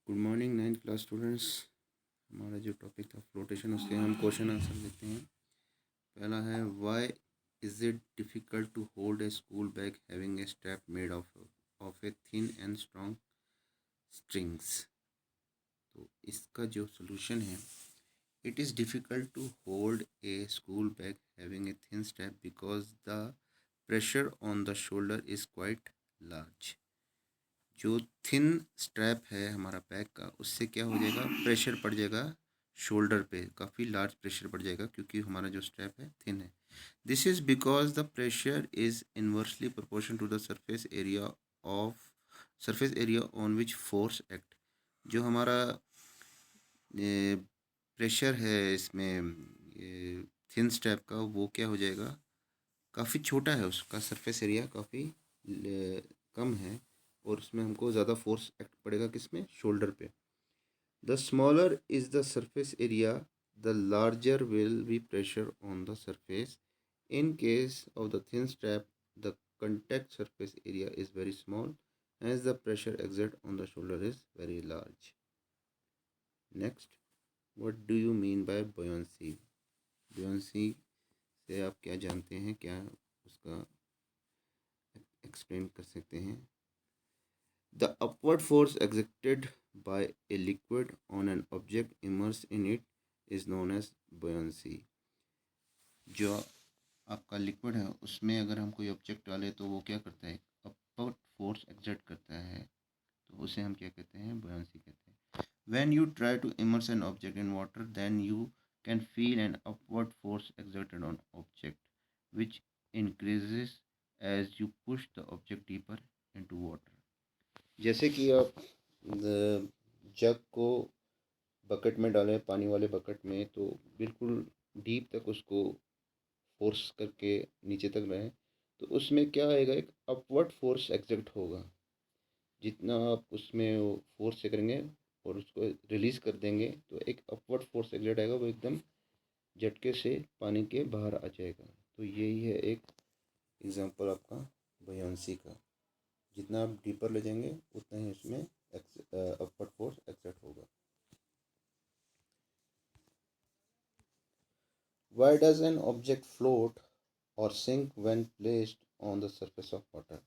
Good morning 9th class students. हमारा जो topic था फ्लोटेशन, उसके हम क्वेश्चन आंसर देते हैं। पहला है, why is it difficult to hold a school bag having a strap made of a thin and strong strings. तो इसका जो सोल्यूशन है, it is difficult to hold a school bag having a thin strap because the pressure on the shoulder is quite large. जो thin strap है हमारा bag का, उससे क्या हो जाएगा, प्रेशर पड़ जाएगा शोल्डर पे, काफ़ी लार्ज प्रेशर पड़ जाएगा क्योंकि हमारा जो स्ट्रैप है थिन है। This is because the pressure is inversely proportion to the surface area on which force act. जो हमारा प्रेशर है इसमें थिन स्ट्रैप का, वो क्या हो जाएगा, काफ़ी छोटा है, उसका सरफेस एरिया काफ़ी कम है और उसमें हमको ज़्यादा फोर्स एक्ट पड़ेगा किसमें, शोल्डर पे। The smaller is the surface area the larger will be pressure on the surface. In case of the thin strap the contact surface area is very small, hence the pressure exerted on the shoulder is very large. Next, what do you mean by buoyancy? buoyancy से आप क्या जानते हैं, क्या उसका explain कर सकते हैं? The upward force exerted by a liquid on an object immersed in it is known as buoyancy. जो आपका लिक्विड है उसमें अगर हम कोई ऑब्जेक्ट डालें तो वो क्या करता है, अपवर्ड फोर्स एक्सर्ट करता है, तो उसे हम क्या कहते हैं, buoyancy कहते हैं। When you try to immerse an object in water, then you can feel an upward force exerted on object, which increases as you push the object deeper into water. जैसे कि आप जग को बकेट में डालें, पानी वाले बकेट में, तो बिल्कुल डीप तक उसको फोर्स करके नीचे तक रहें, तो उसमें क्या आएगा, एक अपवर्ड फोर्स एक्सर्ट होगा। जितना आप उसमें फोर्स से करेंगे और उसको रिलीज़ कर देंगे तो एक अपवर्ड फोर्स एक्सर्ट आएगा, वो एकदम झटके से पानी के बाहर आ जाएगा। तो यही है एक एग्जांपल आपका buoyancy का। जितना आप डीपर ले जाएंगे उतना ही उसमें अपवर्ड फोर्स एक्सर्ट होगा। Why does an object float or sink when placed on the surface of water?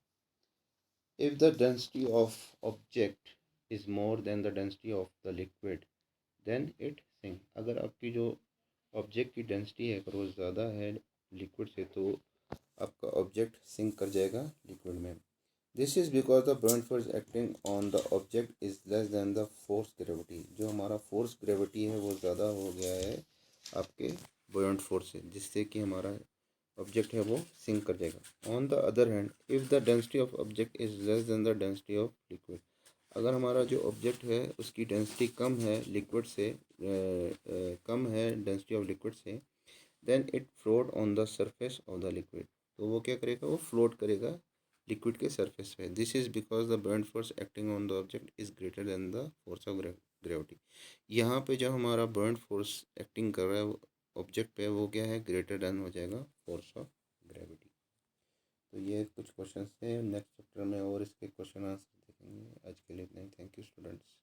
If the density of object is more than the density of the liquid, then it sink. अगर आपकी जो object की density है अगर वो ज़्यादा है liquid से, तो आपका ऑब्जेक्ट सिंक कर जाएगा लिक्विड में। This is because the buoyant force acting on the object is less than the force gravity. जो हमारा फोर्स ग्रेविटी है वो ज़्यादा हो गया है आपके buoyant फोर्स से, जिससे कि हमारा ऑब्जेक्ट है वो सिंक कर जाएगा। On the other hand, if the density of object is less than the density of liquid, अगर हमारा जो ऑब्जेक्ट है उसकी डेंसिटी कम है लिक्विड से, कम है डेंसिटी ऑफ लिक्विड से, then it float on the surface of the liquid, तो वो क्या करेगा, वो फ्लोट करेगा लिक्विड के सरफेस पे। This is because the buoyant force acting on the object is greater than the force of gravity. यहाँ पे जो हमारा buoyant फोर्स एक्टिंग कर रहा है ऑब्जेक्ट पे, वो क्या है, ग्रेटर दैन हो जाएगा फोर्स ऑफ ग्रेविटी। तो ये कुछ क्वेश्चन थे, नेक्स्ट चैप्टर में और इसके क्वेश्चन आंसर देखेंगे। आज के लिए इतना ही। Thank you students.